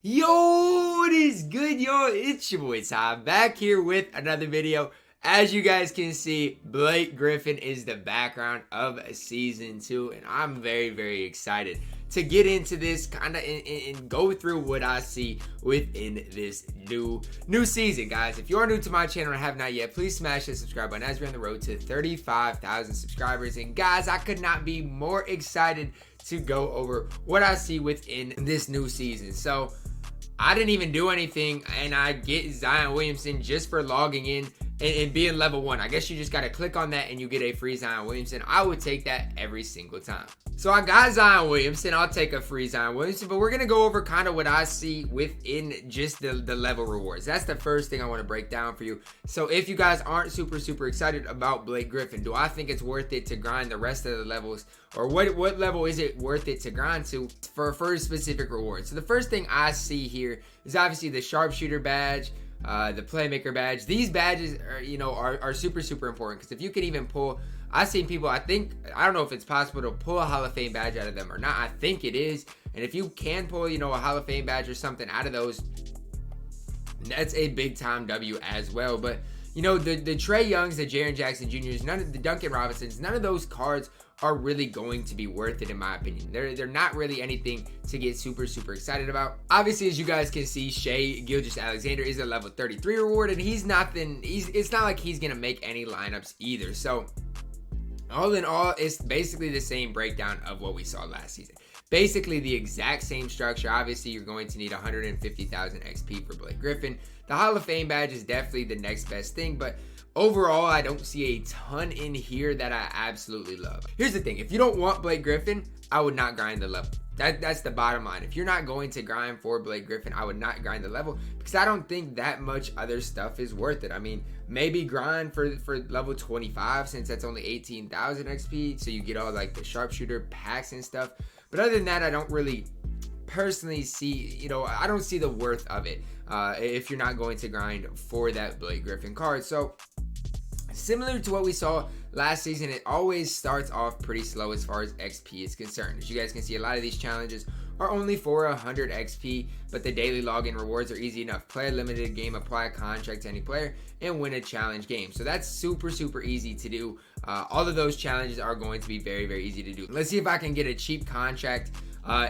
Yo, what is good, yo? It's your boy Ty, back here with another video. As you guys can see, Blake Griffin is the background of season 2, and I'm very excited to get into this and go through what I see within this new season. Guys, if you are new to my channel and have not yet, please smash the subscribe button as we're on the road to 35,000 subscribers. And guys, I could not be more excited to go over what I see within this new season. So I didn't even do anything, and I get Zion Williamson just for logging in and being level 1. I guess you just got to click on that and you get a free Zion Williamson. I would take that every single time. So I got Zion Williamson. I'll take a free Zion Williamson, but we're going to go over kind of what I see within just the level rewards. That's the first thing I want to break down for you. So if you guys aren't super excited about Blake Griffin, do I think it's worth it to grind the rest of the levels? Or what level is it worth it to grind to for a specific reward? So the first thing I see here is obviously the sharpshooter badge, the playmaker badge. These badges are super important, because if you can even pull, I've seen people, I don't know if it's possible to pull a Hall of Fame badge out of them or not. I think it is. And if you can pull, a Hall of Fame badge or something out of those, that's a big time W as well. But the Trae Youngs, the Jaren Jackson Jr.'s, none of the Duncan Robinsons, none of those cards are really going to be worth it in my opinion. They're not really anything to get super excited about. Obviously, as you guys can see, Shai Gilgeous-Alexander is a level 33 reward, and it's not like he's gonna make any lineups either. So all in all, it's basically the same breakdown of what we saw last season. Basically the exact same structure. Obviously, you're going to need 150,000 XP for Blake Griffin. The Hall of Fame badge is definitely the next best thing, but overall, I don't see a ton in here that I absolutely love. Here's the thing. If you don't want Blake Griffin, I would not grind the level. That's the bottom line. If you're not going to grind for Blake Griffin, I would not grind the level, because I don't think that much other stuff is worth it. I mean, maybe grind for level 25, since that's only 18,000 XP, so you get all like the sharpshooter packs and stuff. But other than that, I don't really personally see, I don't see the worth of it if you're not going to grind for that Blake Griffin card. So similar to what we saw last season, it always starts off pretty slow as far as XP is concerned. As you guys can see, a lot of these challenges are only for 100 XP, but the daily login rewards are easy enough. Play a limited game, apply a contract to any player, and win a challenge game. So that's super easy to do. All of those challenges are going to be very easy to do. Let's see if I can get a cheap contract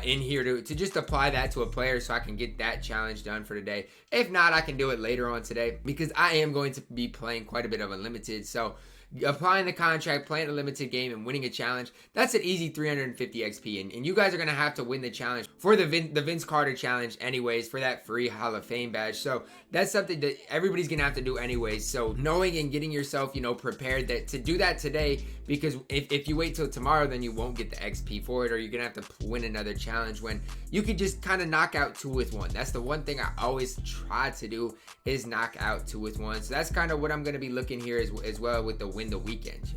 in here to just apply that to a player so I can get that challenge done for today. If not, I can do it later on today, because I am going to be playing quite a bit of Unlimited. So applying the contract, playing a limited game, and winning a challenge, that's an easy 350 XP. And you guys are going to have to win the challenge for the Vince Carter challenge anyways, for that free Hall of Fame badge. So that's something that everybody's going to have to do anyways. So knowing and getting yourself, prepared to do that today, because if you wait till tomorrow, then you won't get the XP for it, or you're going to have to win another challenge when you could just kind of knock out 2 with 1. That's the one thing I always try to do, is knock out 2 with 1. So that's kind of what I'm going to be looking here as well with the win the weekend,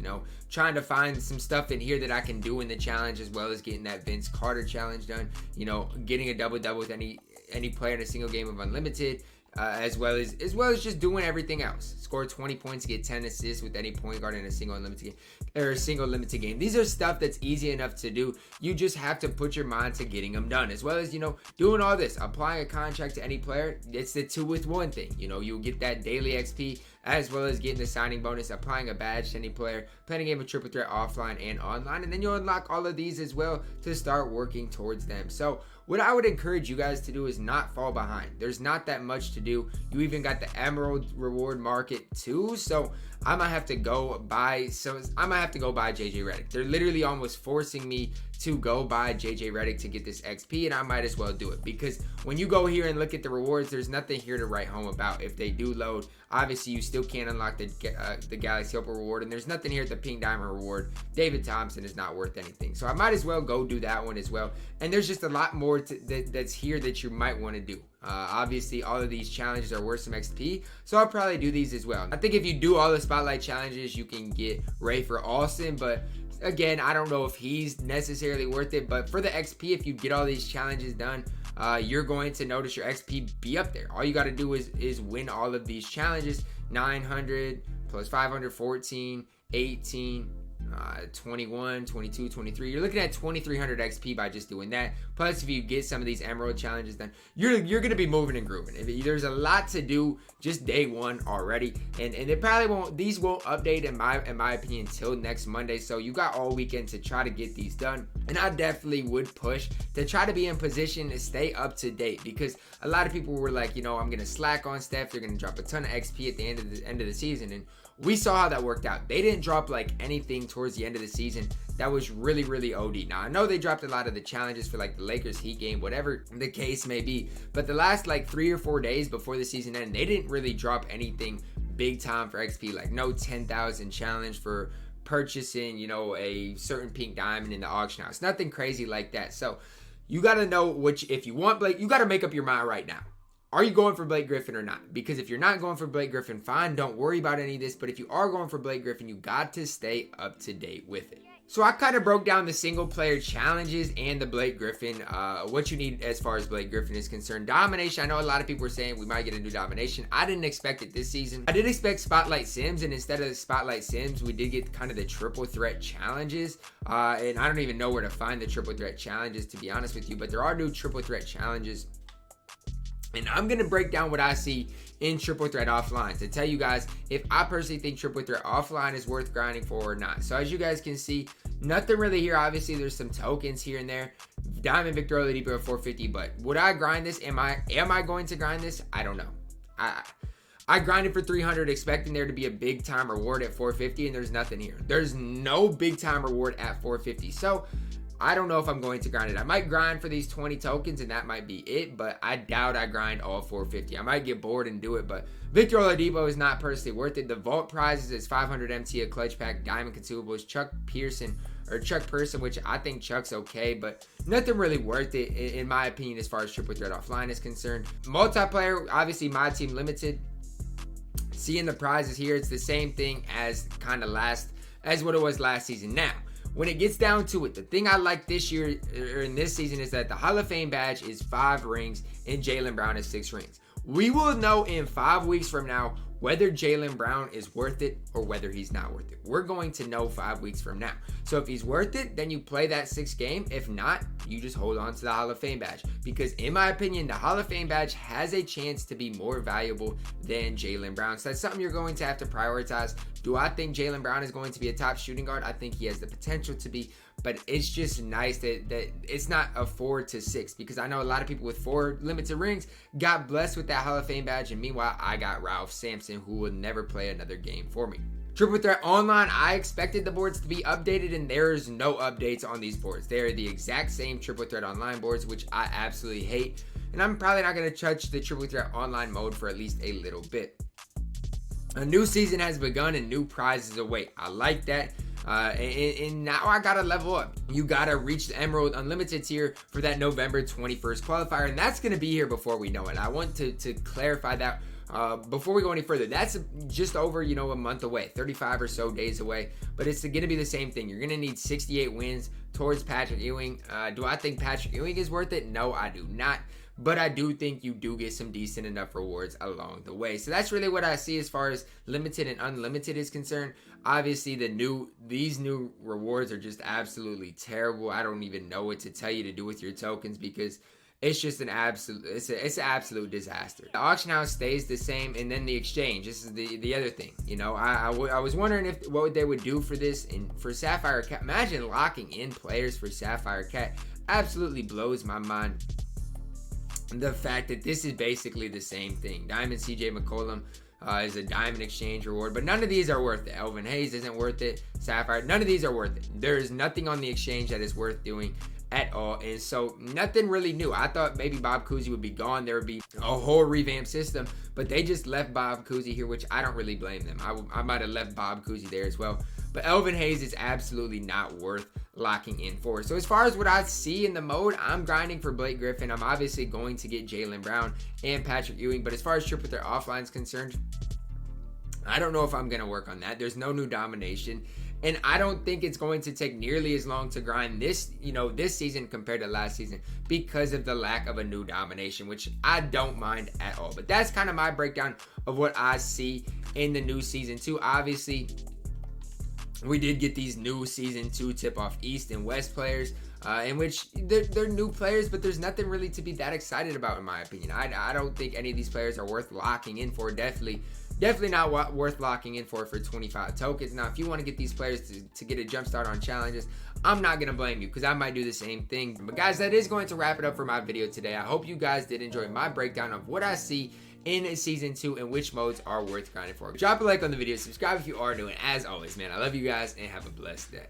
trying to find some stuff in here that I can do in the challenge, as well as getting that Vince Carter challenge done, getting a double with any player in a single game of Unlimited, as well as just doing everything else. Score 20 points, get 10 assists with any point guard in a single Unlimited game, or a single limited game. These are stuff that's easy enough to do. You just have to put your mind to getting them done, as well as doing all this, applying a contract to any player. It's the 2 with 1 thing. You'll get that daily XP, as well as getting the signing bonus, applying a badge to any player, playing a game of triple threat offline and online, and then you'll unlock all of these as well to start working towards them. So what I would encourage you guys to do is not fall behind. There's not that much to do. You even got the Emerald reward market too, so I might have to go buy JJ Redick. They're literally almost forcing me to go buy JJ Redick to get this XP, and I might as well do it, because when you go here and look at the rewards, there's nothing here to write home about. If they do load, obviously you still can't unlock the Galaxy Opal reward, and there's nothing here at the Pink Diamond reward. David Thompson is not worth anything, so I might as well go do that one as well. And there's just a lot more that's here that you might want to do. Obviously all of these challenges are worth some XP, so I'll probably do these as well. I think if you do all the spotlight challenges, you can get Ray for Austin, but again, I don't know if he's necessarily worth it. But for the XP, if you get all these challenges done, you're going to notice your XP be up there. All you got to do is win all of these challenges. 900 plus 514, 18, 21, 22, 23. You're looking at 2300 XP by just doing that. Plus, if you get some of these emerald challenges done, you're going to be moving and grooving. There's a lot to do just day one already, and it probably won't. These won't update in my opinion until next Monday. So you got all weekend to try to get these done, and I definitely would push to try to be in position to stay up to date, because a lot of people were like, I'm gonna slack on Steph. They're gonna drop a ton of XP at the end of the season, and we saw how that worked out. They didn't drop like anything towards the end of the season that was really, really OD. Now, I know they dropped a lot of the challenges for like the Lakers Heat game, whatever the case may be, but the last like 3 or 4 days before the season ended, they didn't really drop anything big time for XP, like no 10,000 challenge for purchasing, a certain pink diamond in the auction house. Nothing crazy like that. So you got to know if you want Blake, you got to make up your mind right now. Are you going for Blake Griffin or not? Because if you're not going for Blake Griffin, fine, don't worry about any of this. But if you are going for Blake Griffin, you got to stay up to date with it. So I kind of broke down the single player challenges and the Blake Griffin, what you need as far as Blake Griffin is concerned. Domination, I know a lot of people were saying we might get a new domination. I didn't expect it this season. I did expect Spotlight Sims, and instead of the Spotlight Sims, we did get kind of the triple threat challenges. And I don't even know where to find the triple threat challenges, to be honest with you, but there are new triple threat challenges. And I'm going to break down what I see in Triple Threat Offline to tell you guys if I personally think Triple Threat Offline is worth grinding for or not. So as you guys can see, nothing really here. Obviously, there's some tokens here and there. Diamond Victor Oladipo at 450. But would I grind this? Am I going to grind this? I don't know. I grinded for 300 expecting there to be a big time reward at 450, and there's nothing here. There's no big time reward at 450. So I don't know if I'm going to grind it. I might grind for these 20 tokens and that might be it, but I doubt I grind all 450. I might get bored and do it, but Victor Oladipo is not personally worth it. The vault prizes is 500 MT, a clutch pack, diamond consumables, Chuck Person, which I think Chuck's okay, but nothing really worth it in my opinion as far as Triple Threat Offline is concerned. Multiplayer, obviously MyTEAM limited. Seeing the prizes here, it's the same thing as as what it was last season. Now, when it gets down to it, the thing I like this year or in this season is that the Hall of Fame badge is 5 rings and Jaylen Brown is 6 rings. We will know in 5 weeks from now whether Jaylen Brown is worth it or whether he's not worth it. We're going to know 5 weeks from now. So if he's worth it, then you play that 6th game. If not, you just hold on to the Hall of Fame badge. Because in my opinion, the Hall of Fame badge has a chance to be more valuable than Jaylen Brown. So that's something you're going to have to prioritize. Do I think Jaylen Brown is going to be a top shooting guard? I think he has the potential to be. But it's just nice that it's not a 4 to 6, because I know a lot of people with 4 limited rings got blessed with that Hall of Fame badge, and meanwhile I got Ralph Sampson, who will never play another game for me. Triple Threat Online, I expected the boards to be updated, and there's no updates on these boards. They are the exact same Triple Threat Online boards, which I absolutely hate, and I'm probably not going to touch the Triple Threat Online mode for at least a little bit. A new season has begun and new prizes await. I like that. And now I gotta level up. You gotta reach the Emerald Unlimited tier for that November 21st qualifier, and that's gonna be here before we know it. I want to clarify that before we go any further. That's just over a month away, 35 or so days away, but it's gonna be the same thing. You're gonna need 68 wins towards Patrick Ewing. Do I think Patrick Ewing is worth it? No, I do not. But I do think you do get some decent enough rewards along the way. So that's really what I see as far as limited and unlimited is concerned. Obviously, these new rewards are just absolutely terrible. I don't even know what to tell you to do with your tokens, because it's just an absolute disaster. The auction house stays the same, and then the exchange. This is the other thing. I was wondering what they would do for this and for Sapphire Cat. Imagine locking in players for Sapphire Cat. Absolutely blows my mind. The fact that this is basically the same thing. Diamond CJ McCollum is a diamond exchange reward, but none of these are worth it. Elvin Hayes isn't worth it. Sapphire, none of these are worth it. There is nothing on the exchange that is worth doing at all, and so nothing really new. I thought maybe Bob Cousy would be gone. There would be a whole revamped system, but they just left Bob Cousy here, which I don't really blame them. I might have left Bob Cousy there as well, but Elvin Hayes is absolutely not worth locking in for. So as far as what I see in the mode, I'm grinding for Blake Griffin. I'm obviously going to get Jaylen Brown and Patrick Ewing, but as far as Triple Threat Offline is concerned, I don't know if I'm going to work on that. There's no new domination, and I don't think it's going to take nearly as long to grind this season compared to last season because of the lack of a new domination, which I don't mind at all. But that's kind of my breakdown of what I see in the new season 2. Obviously, we did get these new Season 2 tip-off East and West players, in which they're new players, but there's nothing really to be that excited about, in my opinion. I don't think any of these players are worth locking in for. Definitely not worth locking in for 25 tokens. Now, if you want to get these players to get a jump start on challenges, I'm not going to blame you, because I might do the same thing. But guys, that is going to wrap it up for my video today. I hope you guys did enjoy my breakdown of what I see in Season 2 and which modes are worth grinding for. Drop a like on the video, subscribe if you are new, and as always, man, I love you guys and have a blessed day.